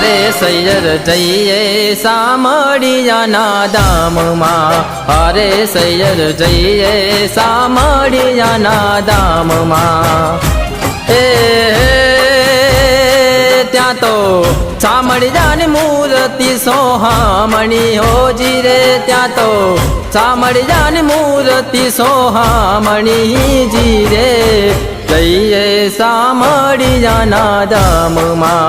अरे सैयर जइए सामड़ियाना दाम माँ, अरे सैयर जइए सामड़ियाना दाम माँ। त्या तो चामड़ियानी मूर्ति सोहामणी होजी रे, त्या तो चामड़ियानी मूर्ति सोहामणी जी रे, जइए सामड़ियाना दाम माँ।